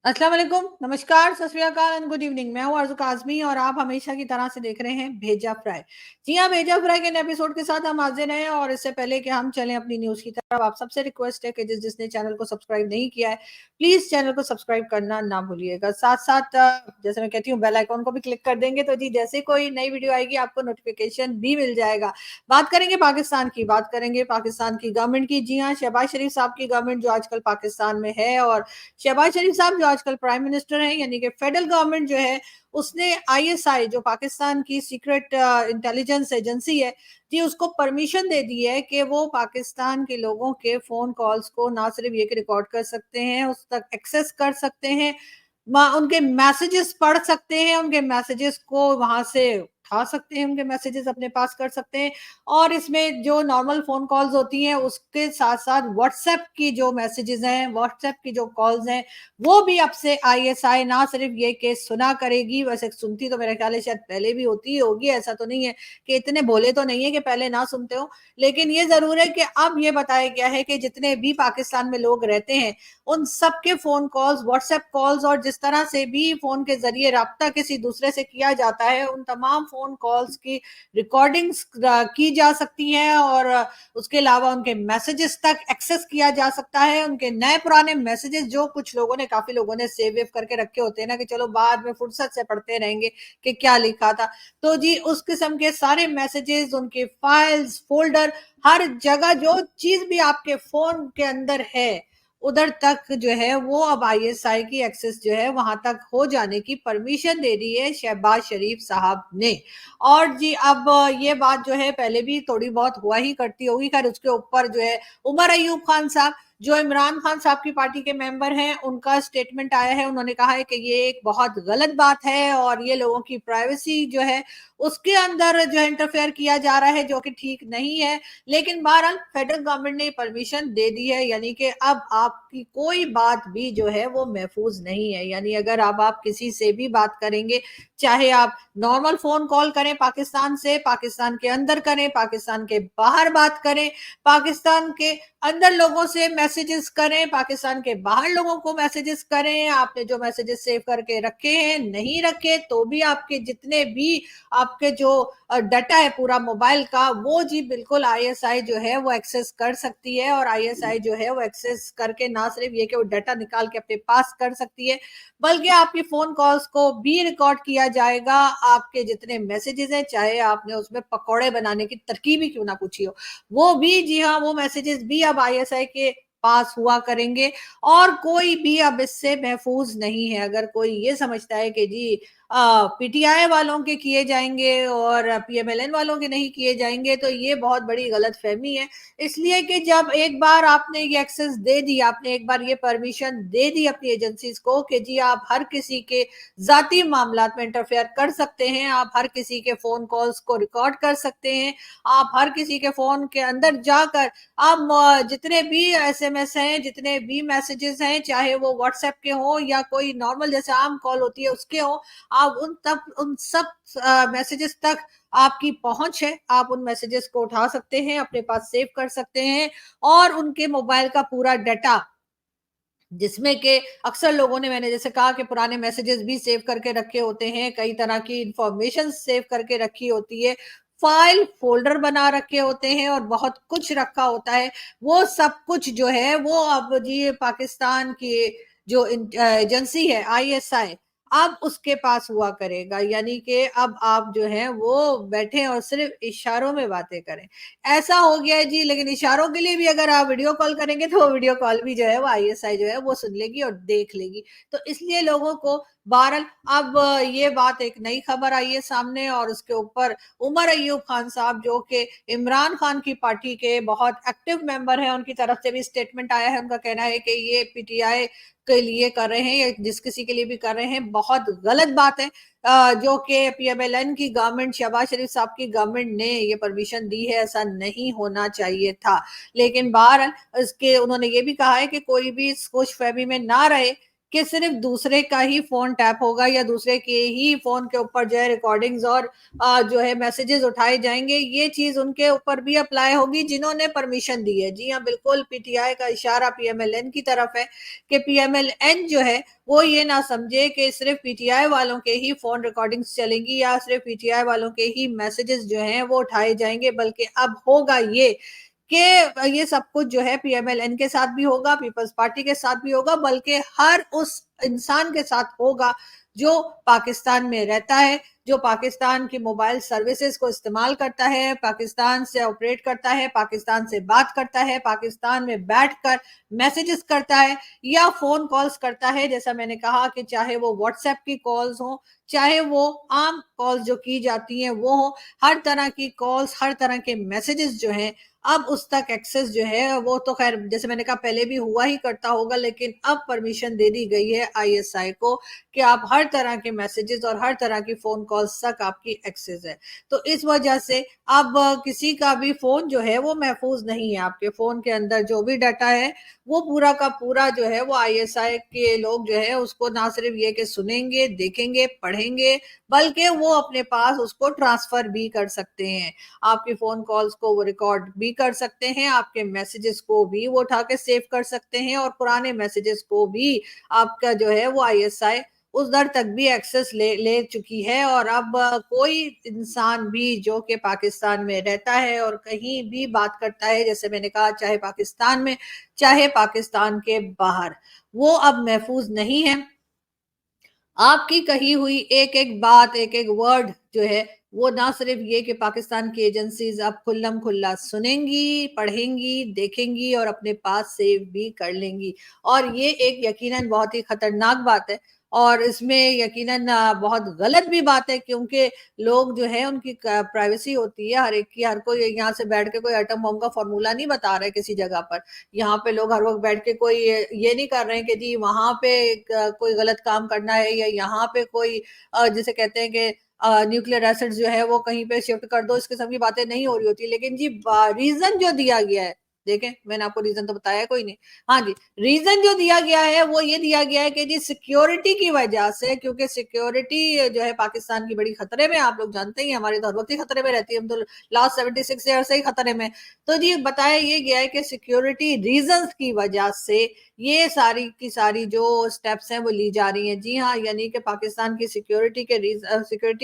अस्सलाम वालेकुम, नमस्कार, सत श्री अकाल एंड गुड इवनिंग। मैं हूँ आरज़ू काज़मी और आप हमेशा की तरह से देख रहे हैं भेजा फ्राई। जी हाँ, भेजा फ्राई के नए एपिसोड के साथ हम हाज़िर हैं और इससे पहले कि हम चलें अपनी न्यूज़ की तरफ, आप सबसे रिक्वेस्ट है कि जिसने चैनल को सब्सक्राइब नहीं किया है, प्लीज़ चैनल को सब्सक्राइब करना ना भूलिएगा। साथ-साथ जैसे मैं कहती हूँ बेल आइकन को भी क्लिक कर देंगे तो जी जैसे कोई नई वीडियो आएगी आपको नोटिफ़िकेशन भी मिल जाएगा। बात करेंगे पाकिस्तान की, बात करेंगे पाकिस्तान की गवर्नमेंट की। जी हाँ, शहबाज़ शरीफ साहब की गवर्नमेंट जो आजकल पाकिस्तान में है और शहबाज शरीफ साहब जो आजकल प्राइम मिनिस्टर हैं यानी कि फेडरल गवर्नमेंट जो है उसने आईएसआई जो पाकिस्तान की सीक्रेट इंटेलिजेंस एजेंसी है जी उसको परमिशन दे दी है कि वो पाकिस्तान के लोगों के फोन कॉल्स को ना सिर्फ ये कि रिकॉर्ड कर सकते हैं उस तक एक्सेस कर सकते हैं उनके मैसेजेस पढ़ सकते हैं उनके मैसेजेस को वहां से उठा सकते हैं उनके मैसेजेस अपने पास कर सकते हैं और इसमें जो नॉर्मल फ़ोन कॉल्स होती हैं, उसके साथ-साथ व्हाट्सएप की जो मैसेजेज़ हैं, व्हाट्सएप की जो कॉल्स हैं, वो भी अब से आईएसआई ना सिर्फ़ ये कि सुना करेगी, वैसे सुनती तो मेरे ख़्याल है शायद पहले भी होती ही होगी, ऐसा तो नहीं है कि इतने भोले तो नहीं है कि पहले ना सुनते हों। लेकिन ये ज़रूर है कि अब ये बताया गया है कि जितने भी पाकिस्तान में लोग रहते हैं, उन सबके फ़ोन कॉल्स, व्हाट्सएप कॉल्स और जिस तरह से भी फ़ोन के ज़रिए राब्ता किसी दूसरे से किया जाता है, उन तमाम फ़ोन कॉल्स की रिकॉर्डिंग्स की जा सकती हैं और उसके अलावा उनके मैसेजेस तक एक्सेस किया जा सकता है। उनके नए पुराने मैसेजेस जो कुछ लोगों ने काफ़ी लोगों ने सेव वेव करके रखे होते हैं ना कि चलो बाद में फुर्सत से पढ़ते रहेंगे कि क्या लिखा था। तो जी उस किस्म के सारे मैसेजेस, उनके फाइल्स, फ़ोल्डर हर जगह जो चीज़ भी आपके फ़ोन के अंदर है, उधर तक जो है वो अब आईएसआई की एक्सेस जो है वहां तक हो जाने की परमिशन दे दी है शहबाज शरीफ साहब ने। और जी अब ये बात जो है पहले भी थोड़ी बहुत हुआ ही करती होगी, खैर उसके ऊपर जो है उमर अयूब खान साहब जो इमरान खान साहब की पार्टी के मेंबर हैं उनका स्टेटमेंट आया है। उन्होंने कहा है कि ये एक बहुत गलत बात है और ये लोगों की प्राइवेसी जो है उसके अंदर जो है इंटरफेयर किया जा रहा है जो कि ठीक नहीं है। लेकिन बहरहाल फेडरल गवर्नमेंट ने परमिशन दे दी है यानी कि अब आपकी कोई बात भी जो है वो महफूज नहीं है। यानी अगर अब आप किसी से भी बात करेंगे, चाहे आप नॉर्मल फोन कॉल करें पाकिस्तान से, पाकिस्तान के अंदर करें, पाकिस्तान के बाहर बात करें, पाकिस्तान के अंदर लोगों से मैसेजेस करें, पाकिस्तान के बाहर लोगों को मैसेजेस करें, आपने जो मैसेजेस सेव करके रखे हैं नहीं रखे तो भी आपके जितने भी आपके जो डाटा है पूरा मोबाइल का वो जी बिल्कुल आईएसआई जो है वो एक्सेस कर सकती है और आईएसआई जो है वो एक्सेस करके ना सिर्फ ये कि वो डाटा निकाल के अपने पास कर सकती है बल्कि आपकी फोन कॉल्स को भी रिकॉर्ड किया जाएगा। आपके जितने मैसेजेस हैं चाहे आपने उसमें पकौड़े बनाने की तरकीब ही क्यों ना पूछी हो वो भी जी हाँ वो मैसेजेस भी अब आईएसआई के पास हुआ करेंगे और कोई भी अब इससे महफूज नहीं है। अगर कोई ये समझता है कि जी पीटीआई वालों के किए जाएंगे और पीएमएलएन वालों के नहीं किए जाएंगे तो ये बहुत बड़ी गलतफहमी है। इसलिए कि जब एक बार आपने ये एक्सेस दे दी, आपने एक बार ये परमिशन दे दी अपनी एजेंसीज को कि जी आप हर किसी के जाती मामलात में इंटरफेयर कर सकते हैं, आप हर किसी के फोन कॉल्स को रिकॉर्ड कर सकते हैं, आप हर किसी के फोन के अंदर जाकर आप जितने भी एसएमएस हैं, जितने भी मैसेजेस हैं, चाहे वो व्हाट्सएप के हों या कोई नॉर्मल जैसे आम कॉल होती है उसके हों, आप उन सब मैसेजेस तक आपकी पहुंच है। आप उन मैसेजेस को उठा सकते हैं, अपने पास सेव कर सकते हैं और उनके मोबाइल का पूरा डाटा जिसमें कि अक्सर लोगों ने मैंने जैसे कहा कि पुराने मैसेजेस भी सेव करके रखे होते हैं, कई तरह की इंफॉर्मेशन सेव करके रखी होती है, फाइल फोल्डर बना रखे होते हैं और बहुत कुछ रखा होता है। वो सब कुछ जो है वो अब जी पाकिस्तान की जो एजेंसी है आईएसआई अब उसके पास हुआ करेगा। यानी कि अब आप जो है वो बैठे और सिर्फ इशारों में बातें करें, ऐसा हो गया है जी। लेकिन इशारों के लिए भी अगर आप वीडियो कॉल करेंगे तो वो वीडियो कॉल भी जो है वो आईएसआई जो है वो सुन लेगी और देख लेगी। तो इसलिए लोगों को बहरहाल अब ये बात एक नई खबर आई है सामने और उसके ऊपर उमर अयूब खान साहब जो कि इमरान खान की पार्टी के बहुत एक्टिव मेंबर हैं, उनकी तरफ से भी स्टेटमेंट आया है। उनका कहना है कि ये पीटीआई के लिए कर रहे हैं या जिस किसी के लिए भी कर रहे हैं बहुत गलत बात है। जो कि पीएमएलएन की गवर्नमेंट शहबाज शरीफ साहब की गवर्नमेंट ने ये परमिशन दी है, ऐसा नहीं होना चाहिए था। लेकिन बहरहाल इसके उन्होंने ये भी कहा है कि कोई भी इस खुशफहमी में ना रहे कि सिर्फ दूसरे का ही फोन टैप होगा या दूसरे के ही फोन के ऊपर जो है रिकॉर्डिंग्स और जो है मैसेजेस उठाए जाएंगे, ये चीज उनके ऊपर भी अप्लाई होगी जिन्होंने परमिशन दी है। जी हाँ, बिल्कुल पीटीआई का इशारा पीएमएलएन की तरफ है कि पीएमएलएन जो है वो ये ना समझे कि सिर्फ पीटीआई वालों के ही फोन रिकॉर्डिंग्स चलेंगी या सिर्फ पीटीआई वालों के ही मैसेजेस जो हैं वो उठाए जाएंगे, बल्कि अब होगा ये कि ये सब कुछ जो है पीएमएलएन के साथ भी होगा, पीपल्स पार्टी के साथ भी होगा, बल्कि हर उस इंसान के साथ होगा जो पाकिस्तान में रहता है, जो पाकिस्तान की मोबाइल सर्विसेज को इस्तेमाल करता है, पाकिस्तान से ऑपरेट करता है, पाकिस्तान से बात करता है, पाकिस्तान में बैठकर मैसेजेस करता है या फोन कॉल्स करता है। जैसा मैंने कहा कि चाहे वो व्हाट्सएप की कॉल्स हो, चाहे वो आम कॉल्स जो की जाती हैं वो हो, हर तरह की कॉल्स, हर तरह के मैसेजेस जो हैं अब उस तक एक्सेस जो है वो तो खैर जैसे मैंने कहा पहले भी हुआ ही करता होगा, लेकिन अब परमिशन दे दी गई है आईएसआई को कि आप हर तरह के मैसेजेस और हर तरह की फोन कॉल्स तक आपकी एक्सेस है। तो इस वजह से अब किसी का भी फोन जो है वो महफूज नहीं है। आपके फोन के अंदर जो भी डाटा है वो पूरा का पूरा जो है वो आईएसआई के लोग जो है उसको ना सिर्फ ये कि सुनेंगे, देखेंगे, पढ़ेंगे, बल्कि वो अपने पास उसको ट्रांसफर भी कर सकते हैं। आपकी फोन कॉल्स को वो रिकॉर्ड भी कर सकते हैं, आपके मैसेजेस को भी वो उठा के सेव कर सकते हैं और पुराने मैसेजेस को भी आपका जो है वो आईएसआई उस दर तक भी एक्सेस ले ले चुकी है। और अब कोई इंसान भी जो कि पाकिस्तान में रहता है और कहीं भी बात करता है, जैसे मैंने कहा चाहे पाकिस्तान में चाहे पाकिस्तान के बाहर, वो अब महफूज नहीं है। आपकी कही हुई एक एक बात, एक एक वर्ड जो है वो ना सिर्फ ये कि पाकिस्तान की एजेंसीज अब खुल्लम खुल्ला सुनेंगी, पढ़ेंगी, देखेंगी और अपने पास सेव भी कर लेंगी। और ये एक यकीनन बहुत ही खतरनाक बात है और इसमें यकीनन बहुत गलत भी बात है, क्योंकि लोग जो है उनकी प्राइवेसी होती है हर एक की। हर कोई यहाँ से बैठ के कोई एटम बम का फॉर्मूला नहीं बता रहे किसी जगह पर। यहाँ पे लोग हर वक्त बैठ के कोई ये नहीं कर रहे हैं कि जी वहां पे कोई गलत काम करना है या यहाँ पे कोई जिसे कहते हैं कि न्यूक्लियर एसिड्स जो है वो कहीं पे शिफ्ट कर दो, इस किस्म की बातें नहीं हो रही होती। लेकिन जी रीजन जो दिया गया है, देखें मैंने आपको रीजन तो बताया कोई नहीं। हाँ जी, रीजन जो दिया गया है वो ये दिया गया है कि जी सिक्योरिटी की वजह से, क्योंकि सिक्योरिटी जो है पाकिस्तान की बड़ी खतरे में, आप लोग जानते ही हमारी तो हर वक्त ही खतरे में रहती है, हम तो लास्ट 76 ईयर से ही खतरे में। तो जी बताया ये गया है कि सिक्योरिटी रीजंस की वजह से ये सारी की सारी जो स्टेप्स हैं वो ली जा रही हैं। जी हाँ, यानी कि पाकिस्तान की सिक्योरिटी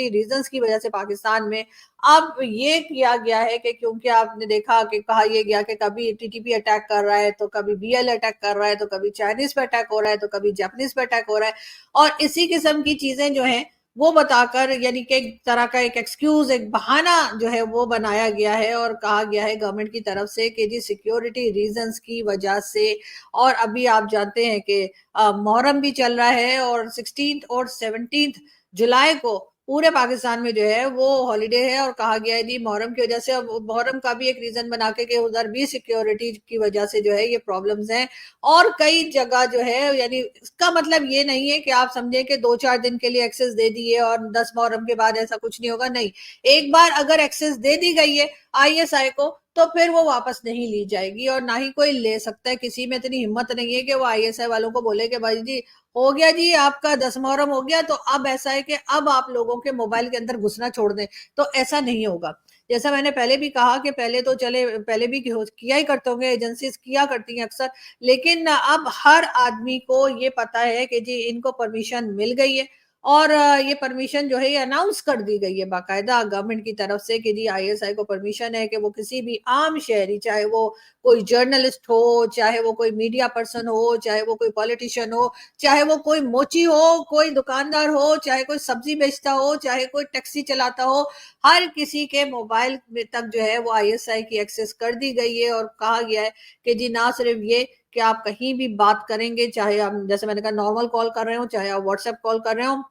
रीजंस की वजह से पाकिस्तान में अब ये किया गया है कि क्योंकि आपने देखा कि कहा यह गया कि कभी टीटीपी अटैक कर रहा है तो कभी बीएल अटैक कर रहा है तो कभी चाइनीज पे अटैक हो रहा है तो कभी जापानीज पे अटैक हो रहा है, और इसी किस्म की चीजें जो हैं वो बताकर यानी कि एक तरह का एक एक्सक्यूज, एक बहाना जो है वो बनाया गया है और कहा गया है गवर्नमेंट की तरफ से कि जी सिक्योरिटी रीजंस की वजह से। और अभी आप जानते हैं कि मुहर्रम भी चल रहा है और 16 और 17 जुलाई को पूरे पाकिस्तान में जो है वो हॉलीडे है और कहा गया है जी मुहर्रम की वजह से। अब मुहर्रम का भी एक रीजन बना के कि उधर भी सिक्योरिटी की वजह से जो है ये प्रॉब्लम्स हैं और कई जगह जो है, यानी इसका मतलब ये नहीं है कि आप समझें कि 2-4 दिन के लिए एक्सेस दे दिए और 10 मुहर्रम के बाद ऐसा कुछ नहीं होगा। नहीं, एक बार अगर एक्सेस दे दी गई है आईएसआई को तो फिर वो वापस नहीं ली जाएगी और ना ही कोई ले सकता है। किसी में इतनी हिम्मत नहीं है कि वो आईएसआई वालों को बोले कि भाई जी हो गया जी आपका 10 मुहर्रम हो गया तो अब ऐसा है कि अब आप लोगों के मोबाइल के अंदर घुसना छोड़ दें। तो ऐसा नहीं होगा। जैसा मैंने पहले भी कहा कि पहले तो चले पहले भी किया ही करते होंगे, एजेंसीज किया करती हैं अक्सर, लेकिन अब हर आदमी को ये पता है कि जी इनको परमिशन मिल गई है और ये परमिशन जो है ये अनाउंस कर दी गई है बाकायदा गवर्नमेंट की तरफ से कि जी आईएसआई को परमिशन है कि वो किसी भी आम शहरी, चाहे वो कोई जर्नलिस्ट हो, चाहे वो कोई मीडिया पर्सन हो, चाहे वो कोई पॉलिटिशियन हो, चाहे वो कोई मोची हो, कोई दुकानदार हो, चाहे कोई सब्जी बेचता हो, चाहे कोई टैक्सी चलाता हो, हर किसी के मोबाइल में तक जो है वो आईएसआई की एक्सेस कर दी गई है। और कहा गया है कि जी ना सिर्फ ये कि आप कहीं भी बात करेंगे, चाहे आप जैसे मैंने कहा नॉर्मल कॉल कर रहे हो, चाहे आप व्हाट्सएप कॉल कर रहे हो,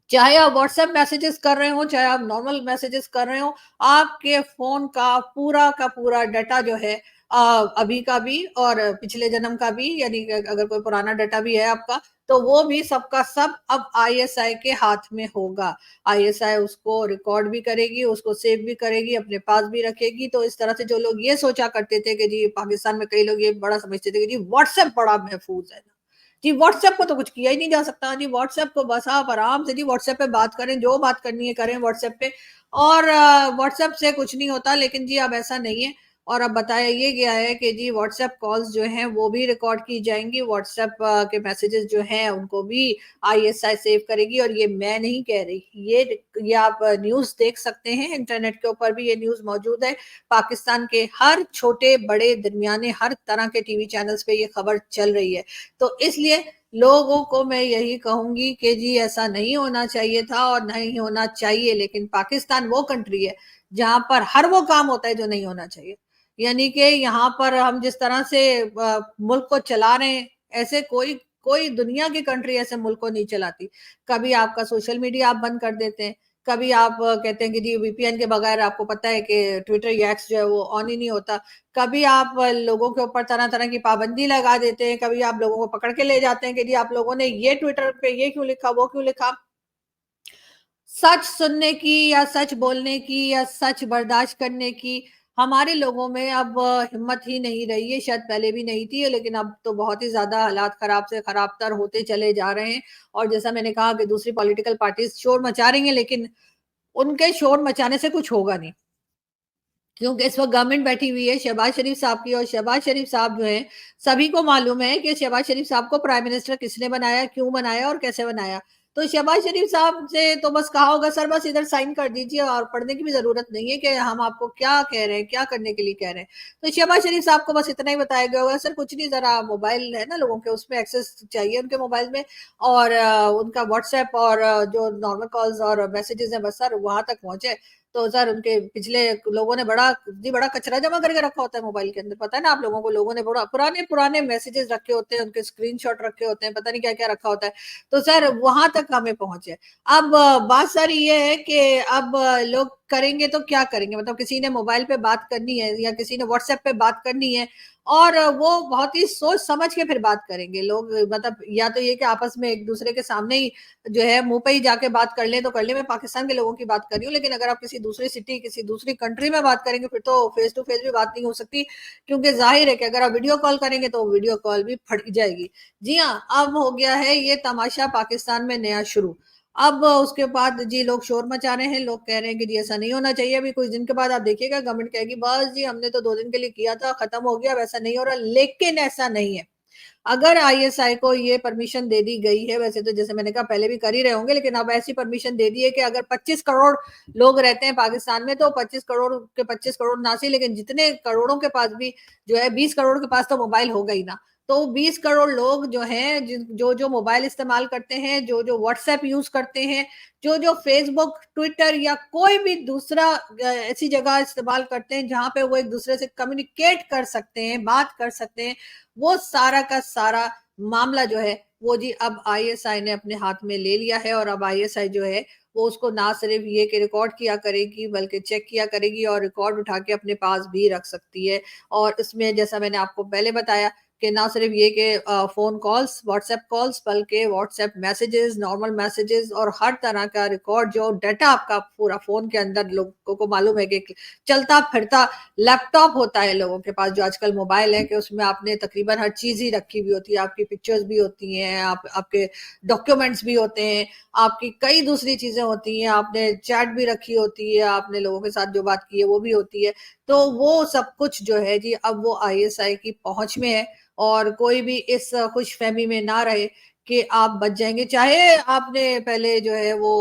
चाहे आप व्हाट्सएप मैसेजेस कर रहे हो, चाहे आप नॉर्मल मैसेजेस कर रहे हो, आपके फोन का पूरा डाटा जो है अभी का भी और पिछले जन्म का भी, यानी अगर कोई पुराना डाटा भी है आपका तो वो भी सबका सब अब आईएसआई के हाथ में होगा। आईएसआई उसको रिकॉर्ड भी करेगी, उसको सेव भी करेगी, अपने पास भी रखेगी। तो इस तरह से जो लोग ये सोचा करते थे कि जी पाकिस्तान में कई लोग ये बड़ा समझते थे कि जी व्हाट्सएप बड़ा महफूज है, जी व्हाट्सएप को तो कुछ किया ही नहीं जा सकता जी, व्हाट्सएप को बस आप आराम से जी व्हाट्सएप पे बात करें, जो बात करनी है करें व्हाट्सएप पे, और व्हाट्सएप से कुछ नहीं होता। लेकिन जी अब ऐसा नहीं है, और अब बताया ये गया है कि जी व्हाट्सएप कॉल्स जो हैं वो भी रिकॉर्ड की जाएंगी, व्हाट्सएप के मैसेजेस जो हैं उनको भी आईएसआई सेव करेगी। और ये मैं नहीं कह रही, ये आप न्यूज़ देख सकते हैं, इंटरनेट के ऊपर भी ये न्यूज़ मौजूद है। पाकिस्तान के हर छोटे बड़े दरमियाने हर तरह के टीवी चैनल्स पे ये खबर चल रही है। तो इसलिए लोगों को मैं यही कहूंगी कि जी ऐसा नहीं होना चाहिए था और नहीं होना चाहिए। लेकिन पाकिस्तान वो कंट्री है जहां पर हर वो काम होता है जो नहीं होना चाहिए। यानी कि यहाँ पर हम जिस तरह से मुल्क को चला रहे हैं, ऐसे कोई कोई दुनिया की कंट्री ऐसे मुल्क को नहीं चलाती। कभी आपका सोशल मीडिया आप बंद कर देते हैं, कभी आप कहते हैं कि जी वीपीएन के बगैर आपको पता है कि ट्विटर या एक्स जो है वो ऑन ही नहीं होता। कभी आप लोगों के ऊपर तरह तरह की पाबंदी लगा देते हैं, कभी आप लोगों को पकड़ के ले जाते हैं कि जी आप लोगों ने ये ट्विटर पे ये क्यों लिखा, वो क्यों लिखा। सच सुनने की या सच बोलने की या सच बर्दाश्त करने की हमारे लोगों में अब हिम्मत ही नहीं रही है। शायद पहले भी नहीं थी, लेकिन अब तो बहुत ही ज्यादा हालात खराब से खराब तर होते चले जा रहे हैं। और जैसा मैंने कहा कि दूसरी पॉलिटिकल पार्टीज शोर मचा रही हैं, लेकिन उनके शोर मचाने से कुछ होगा नहीं, क्योंकि इस वक्त गवर्नमेंट बैठी हुई है शहबाज शरीफ साहब की। और शहबाज शरीफ साहब जो है, सभी को मालूम है कि शहबाज शरीफ साहब को प्राइम मिनिस्टर किसने बनाया, क्यों बनाया और कैसे बनाया। तो शहबाज शरीफ साहब से तो बस कहा होगा सर बस इधर साइन कर दीजिए, और पढ़ने की भी जरूरत नहीं है कि हम आपको क्या कह रहे हैं, क्या करने के लिए कह रहे हैं। तो शहबाज शरीफ साहब को बस इतना ही बताया गया होगा, सर कुछ नहीं, जरा मोबाइल है ना लोगों के, उसमें एक्सेस चाहिए उनके मोबाइल में, और उनका व्हाट्सएप और जो नॉर्मल कॉल्स और मैसेजेस हैं बस सर वहां तक पहुंचे। तो सर उनके पिछले लोगों ने बड़ा कचरा जमा करके रखा होता है मोबाइल के अंदर, पता है ना आप लोगों को, लोगों ने बड़ा पुराने पुराने मैसेजेस रखे होते हैं, उनके स्क्रीनशॉट रखे होते हैं, पता नहीं क्या क्या रखा होता है। तो सर वहां तक हमें पहुंचे। अब बात सारी ये है कि अब लोग करेंगे तो क्या करेंगे, मतलब किसी ने मोबाइल पे बात करनी है या किसी ने व्हाट्सएप पे बात करनी है, और वो बहुत ही सोच समझ के फिर बात करेंगे लोग। मतलब या तो ये कि आपस में एक दूसरे के सामने ही जो है मुंह पे ही जाके बात कर ले तो कर ले। मैं पाकिस्तान के लोगों की बात कर रही हूँ, लेकिन अगर आप किसी दूसरी सिटी किसी दूसरी कंट्री में बात करेंगे फिर तो फेस टू फेस भी बात नहीं हो सकती, क्योंकि जाहिर है कि अगर आप वीडियो कॉल करेंगे तो वीडियो कॉल भी फट जाएगी। जी हाँ, अब हो गया है ये तमाशा पाकिस्तान में नया शुरू। अब उसके बाद जी लोग शोर मचा रहे हैं, लोग कह रहे हैं कि जी ऐसा नहीं होना चाहिए। अभी कुछ दिन के बाद आप देखिएगा गवर्नमेंट कहेगी बस जी हमने तो 2 दिन के लिए किया था, खत्म हो गया, वैसा नहीं हो रहा। लेकिन ऐसा नहीं है। अगर आईएसआई को ये परमिशन दे दी गई है, वैसे तो जैसे मैंने कहा पहले भी कर ही रहे होंगे, लेकिन अब ऐसी परमिशन दे दी है कि अगर 25 करोड़ लोग रहते हैं पाकिस्तान में, तो 25 करोड़ के 25 करोड़ ना सही, लेकिन जितने करोड़ों के पास भी जो है 20 करोड़ के पास तो मोबाइल होगा ही ना। तो 20 करोड़ लोग जो हैं, जो जो मोबाइल इस्तेमाल करते हैं, जो जो व्हाट्सएप यूज करते हैं, जो जो फेसबुक ट्विटर या कोई भी दूसरा ऐसी जगह इस्तेमाल करते हैं जहां पे वो एक दूसरे से कम्युनिकेट कर सकते हैं, बात कर सकते हैं, वो सारा का सारा मामला जो है वो जी अब आईएसआई ने अपने हाथ में ले लिया है। और अब आईएसआई जो है वो उसको ना सिर्फ ये कि रिकॉर्ड किया करेगी, बल्कि चेक किया करेगी और रिकॉर्ड उठा के अपने पास भी रख सकती है। और इसमें जैसा मैंने आपको पहले बताया कि ना सिर्फ ये कि फोन कॉल्स, व्हाट्सएप कॉल्स, बल्कि व्हाट्सएप मैसेजेस, नॉर्मल मैसेजेस और हर तरह का रिकॉर्ड, जो डाटा आपका पूरा फोन के अंदर, लोगों को मालूम है कि चलता फिरता लैपटॉप होता है लोगों के पास, जो आजकल मोबाइल है कि उसमें आपने तकरीबन हर चीज ही रखी हुई होती है, आपकी पिक्चर्स भी होती हैं, आपके डॉक्यूमेंट्स भी होते हैं, आपकी कई दूसरी चीजें होती हैं, आपने चैट भी रखी होती है, आपने लोगों के साथ जो बात की है वो भी होती है। तो वो सब कुछ जो है जी अब वो आईएसआई की पहुंच में है। और कोई भी इस खुशफहमी में ना रहे कि आप बच जाएंगे। चाहे आपने पहले जो है वो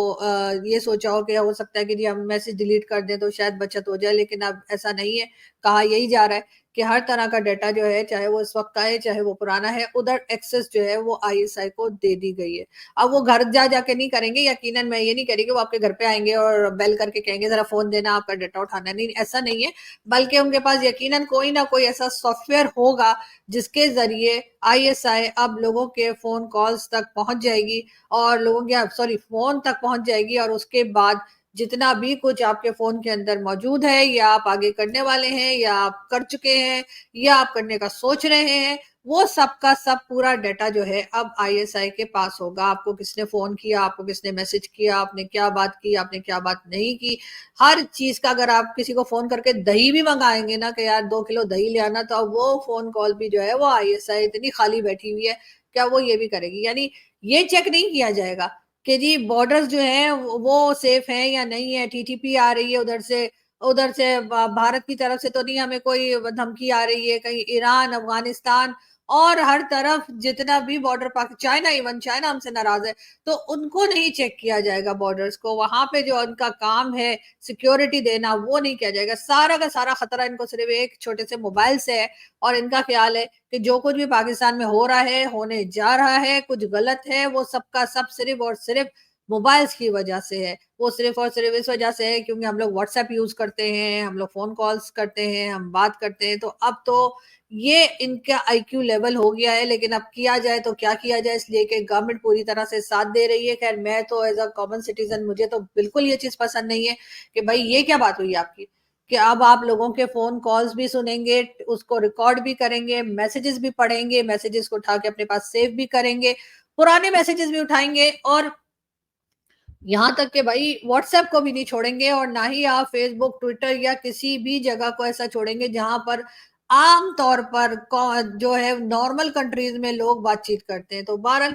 ये सोचा हो कि हो सकता है कि जी हम मैसेज डिलीट कर दें तो शायद बचत हो जाए, लेकिन अब ऐसा नहीं है। कहा यही जा रहा है कि हर तरह का डाटा जो है, चाहे वो इस वक्त का है चाहे वो पुराना है, उधर एक्सेस जो है वो आईएसआई को दे दी गई है। अब वो घर जा जाके नहीं करेंगे, यकीनन मैं ये नहीं करेंगे वो आपके घर पे आएंगे और बेल करके कहेंगे जरा फोन देना, आपका डाटा उठाना, नहीं ऐसा नहीं है। बल्कि उनके पास यकीनन कोई ना कोई ऐसा सॉफ्टवेयर होगा जिसके जरिए आईएसआई अब लोगों के फोन कॉल्स तक पहुंच जाएगी, और लोगों के सॉरी फोन तक पहुंच जाएगी। और उसके बाद जितना भी कुछ आपके फोन के अंदर मौजूद है, या आप आगे करने वाले हैं, या आप कर चुके हैं, या आप करने का सोच रहे हैं, وہ سب کا سب پورا ڈیٹا جو ہے اب ISI کے پاس ہوگا. آپ کو کس نے فون کیا, آپ کو کس نے میسج کیا, آپ نے کیا بات کی, آپ نے کیا بات نہیں کی, ہر چیز کا. اگر آپ کسی کو فون کر کے دہی بھی منگائیں گے نا کہ یار 2 کلو دہی لے آنا, تو اب وہ فون کال بھی جو ہے وہ ISI اتنی خالی بیٹھی ہوئی ہے کیا وہ یہ بھی کرے گی. یعنی یہ چیک نہیں کیا جائے گا کہ جی بارڈرز جو ہیں وہ سیف ہیں یا نہیں ہے. TTP آ رہی ہے ادھر سے بھارت کی طرف سے تو نہیں ہمیں کوئی دھمکی آ رہی ہے, کہیں ایران, افغانستان اور ہر طرف جتنا بھی بارڈر چائنا, ایون چائنا ہم سے ناراض ہے, تو ان کو نہیں چیک کیا جائے گا بارڈرز کو. وہاں پہ جو ان کا کام ہے سیکیورٹی دینا وہ نہیں کیا جائے گا. سارا کا سارا خطرہ ان کو صرف ایک چھوٹے سے موبائل سے ہے, اور ان کا خیال ہے کہ جو کچھ بھی پاکستان میں ہو رہا ہے, ہونے جا رہا ہے, کچھ غلط ہے, وہ سب کا سب صرف اور صرف موبائلز کی وجہ سے ہے. وہ صرف اور صرف اس وجہ سے ہے کیونکہ ہم لوگ واٹس ایپ یوز کرتے ہیں, ہم لوگ فون کالز کرتے ہیں, ہم بات کرتے ہیں. تو اب تو یہ ان کا IQ لیول ہو گیا ہے. لیکن اب کیا جائے تو کیا کیا جائے, اس لیے کہ گورنمنٹ پوری طرح سے ساتھ دے رہی ہے. خیر میں تو ایز اے کامن سٹیزن مجھے تو بالکل یہ چیز پسند نہیں ہے کہ بھائی یہ کیا بات ہوئی آپ کی کہ اب آپ لوگوں کے فون کالز بھی سنیں گے, اس کو ریکارڈ بھی کریں گے, میسیجز بھی پڑھیں گے, میسیجز کو اٹھا کے اپنے پاس سیو بھی کریں گے, پرانے میسیجز بھی اٹھائیں گے, اور یہاں تک کہ بھائی واٹس ایپ کو بھی نہیں چھوڑیں گے, اور نہ ہی آپ فیس بک, ٹویٹر یا کسی بھی جگہ کو ایسا چھوڑیں گے جہاں پر عام طور پر جو ہے نارمل کنٹریز میں لوگ بات چیت کرتے ہیں. تو بہرحال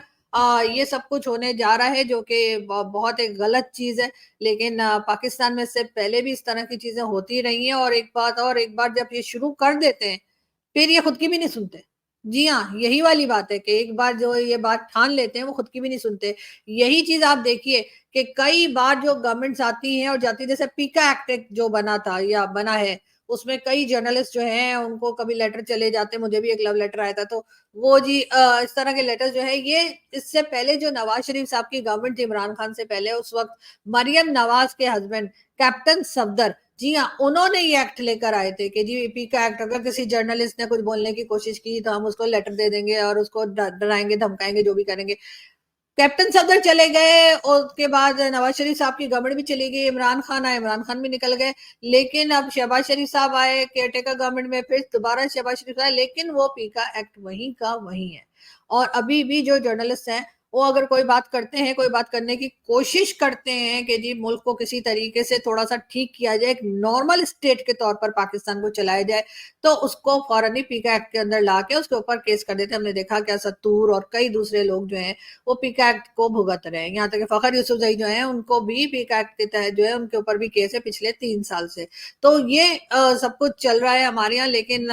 یہ سب کچھ ہونے جا رہا ہے جو کہ بہت ایک غلط چیز ہے. لیکن پاکستان میں سے پہلے بھی اس طرح کی چیزیں ہوتی رہی ہیں, اور ایک بار جب یہ شروع کر دیتے ہیں پھر یہ خود کی بھی نہیں سنتے. جی ہاں, یہی والی بات ہے کہ ایک بار جو یہ بات ٹھان لیتے ہیں وہ خود کی بھی نہیں سنتے. یہی چیز آپ دیکھیے کہ کئی بار جو گورنمنٹس آتی ہیں اور جاتی, جیسے پیکا ایکٹ جو بنا تھا یا بنا ہے, اس میں کئی جرنلسٹ جو ہیں ان کو کبھی لیٹر چلے جاتے. مجھے بھی ایک لو لیٹر آیا تھا, تو وہ جی اس طرح کے لیٹر جو ہے یہ اس سے پہلے جو نواز شریف صاحب کی گورنمنٹ تھی, عمران خان سے پہلے, اس وقت مریم نواز کے ہسبینڈ کیپٹن صفدر, جی ہاں, انہوں نے یہ ایکٹ لے کر آئے تھے کہ جی پیکا ایکٹ, اگر کسی جرنلسٹ نے کچھ بولنے کی کوشش کی تو ہم اس کو لیٹر دے دیں گے اور اس کو ڈرائیں گے, دھمکائیں گے, جو بھی کریں گے. کیپٹن صفدر چلے گئے, اور اس کے بعد نواز شریف صاحب کی گورنمنٹ بھی چلی گئی, عمران خان آئے, عمران خان بھی نکل گئے. لیکن اب شہباز شریف صاحب آئے کیئر ٹیکر گورنمنٹ میں, پھر دوبارہ شہباز شریف آئے, لیکن وہ پیکا ایکٹ وہیں کا وہیں ہے. اور ابھی بھی جو جرنلسٹ ہیں وہ اگر کوئی بات کرتے ہیں, کوئی بات کرنے کی کوشش کرتے ہیں کہ جی ملک کو کسی طریقے سے تھوڑا سا ٹھیک کیا جائے, ایک نارمل اسٹیٹ کے طور پر پاکستان کو چلایا جائے, تو اس کو فوراً ہی پیکا ایکٹ کے اندر لا کے اس کے اوپر کیس کر دیتے. ہم نے دیکھا کہ ستور اور کئی دوسرے لوگ جو ہیں وہ پیکا ایکٹ کو بھگت رہے ہیں. یہاں تک کہ فخر یوسفزئی جو ہیں ان کو بھی پیکا ایکٹ کے تحت جو ہے ان کے اوپر بھی کیس ہے پچھلے 3 سال سے. تو یہ سب کچھ چل رہا ہے ہمارے یہاں, لیکن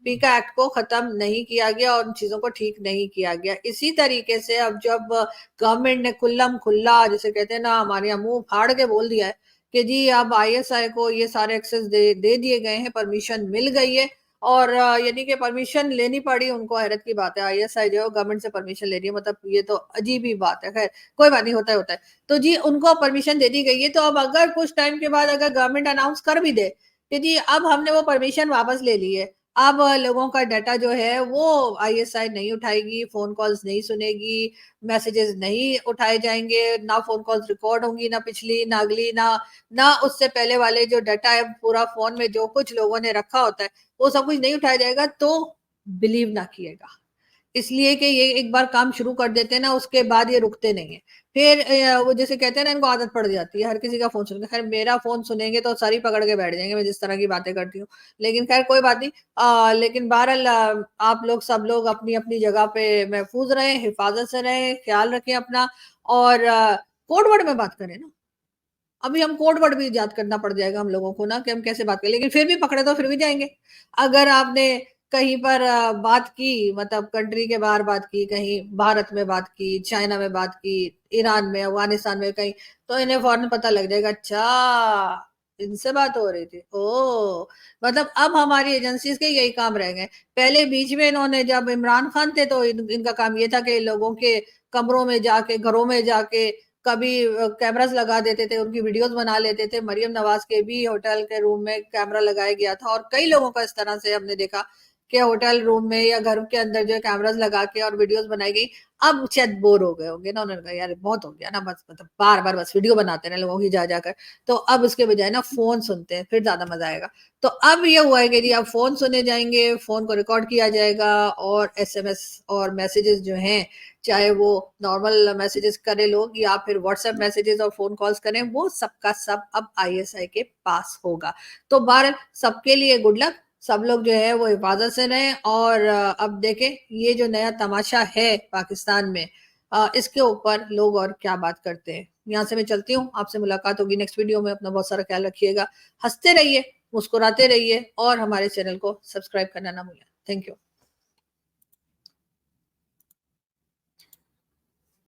پیکا ایکٹ کو ختم نہیں کیا گیا اور ان چیزوں کو ٹھیک نہیں کیا گیا. اسی طریقے سے اب جب گورنمنٹ نے کلم کھلا, جسے کہتے ہیں نا, ہمارے یہاں منہ پھاڑ کے بول دیا ہے کہ جی اب ISI کو یہ سارے ایکسس دے دیے گئے ہیں, پرمیشن مل گئی ہے, اور یعنی کہ پرمیشن لینی پڑی ان کو. حیرت کی بات ہے, ISI جو گورنمنٹ سے پرمیشن لے رہی ہے, مطلب یہ تو عجیب ہی بات ہے. خیر کوئی بات نہیں, ہوتا ہے. تو جی ان کو پرمیشن دے دی گئی ہے, تو اب اگر کچھ ٹائم کے بعد اگر گورنمنٹ اناؤنس کر بھی دے کہ جی اب ہم نے وہ پرمیشن واپس لے لی ہے, اب لوگوں کا ڈیٹا جو ہے وہ ISI نہیں اٹھائے گی, فون کالز نہیں سنے گی, میسیجز نہیں اٹھائے جائیں گے, نہ فون کالز ریکارڈ ہوں گی, نہ پچھلی, نہ اگلی, نہ اس سے پہلے والے جو ڈیٹا ہے پورا فون میں جو کچھ لوگوں نے رکھا ہوتا ہے وہ سب کچھ نہیں اٹھایا جائے گا, تو بلیو نہ کیے گا. اس لیے کہ یہ ایک بار کام شروع کر دیتے ہیں نا, اس کے بعد یہ رکتے نہیں ہیں. پھر وہ جیسے کہتے ہیں نا, ان کو عادت پڑ جاتی ہے ہر کسی کا فون سننے. خیر میرا فون سنیں گے تو ساری پکڑ کے بیٹھ جائیں گے, میں جس طرح کی باتیں کرتی ہوں. لیکن خیر کوئی بات نہیں, لیکن بہرحال آپ لوگ سب لوگ اپنی اپنی جگہ پہ محفوظ رہیں, حفاظت سے رہیں, خیال رکھیں اپنا, اور کوڈ ورڈ میں بات کریں نا. ابھی ہم کوڈ ورڈ بھی یاد کرنا پڑ جائے گا ہم لوگوں کو نا کہ ہم کیسے بات کریں, لیکن پھر بھی پکڑے تو پھر بھی جائیں گے. اگر آپ نے کہیں پر بات کی, مطلب کنٹری کے باہر بات کی, کہیں بھارت میں بات کی, چائنا میں بات کی, ایران میں, افغانستان میں کہیں, تو انہیں فوراً پتہ لگ جائے گا, اچھا ان سے بات ہو رہی تھی. مطلب اب ہماری ایجنسیز کے یہی کام رہ گئے. پہلے بیچ میں انہوں نے, جب عمران خان تھے تو ان کا کام یہ تھا کہ لوگوں کے کمروں میں جا کے, گھروں میں جا کے کبھی کیمراز لگا دیتے تھے, ان کی ویڈیوز بنا لیتے تھے. مریم نواز کے بھی ہوٹل کے روم میں کیمرہ لگایا گیا تھا, اور کئی لوگوں کا اس طرح سے ہم نے دیکھا کہ ہوٹل روم میں یا گھر کے اندر جو ہے کیمراز لگا کے اور ویڈیوز بنائی گئی، اب شاید بور ہو گئے ہوں گے نا، انہوں نے کہا یار بہت ہو گیا نا، بس مطلب بار بار بس ویڈیو بناتے ہیں لوگوں کی جا جا کر، تو اب اس کے بجائے نا فون سنتے ہیں، پھر زیادہ مزہ آئے گا۔ تو اب یہ ہوا ہے کہ جی اب فون سنے جائیں گے، فون کو ریکارڈ کیا جائے گا، اور ایس ایم ایس اور میسیجز جو ہیں، چاہے وہ نارمل میسیجز کرے لوگ یا پھر واٹس ایپ میسیجز اور فون کالز کریں، وہ سب کا سب اب آئی ایس آئی کے پاس ہوگا۔ تو بہرحال سب کے لیے گڈ لک، سب لوگ جو ہے وہ حفاظت سے رہیں، اور اب دیکھیں یہ جو نیا تماشا ہے پاکستان میں، اس کے اوپر لوگ اور کیا بات کرتے ہیں۔ یہاں سے میں چلتی ہوں، آپ سے ملاقات ہوگی نیکسٹ ویڈیو میں، اپنا بہت سارا خیال رکھیے گا، ہنستے رہیے، مسکراتے رہیے، اور ہمارے چینل کو سبسکرائب کرنا نہ بھولیں۔ Thank you.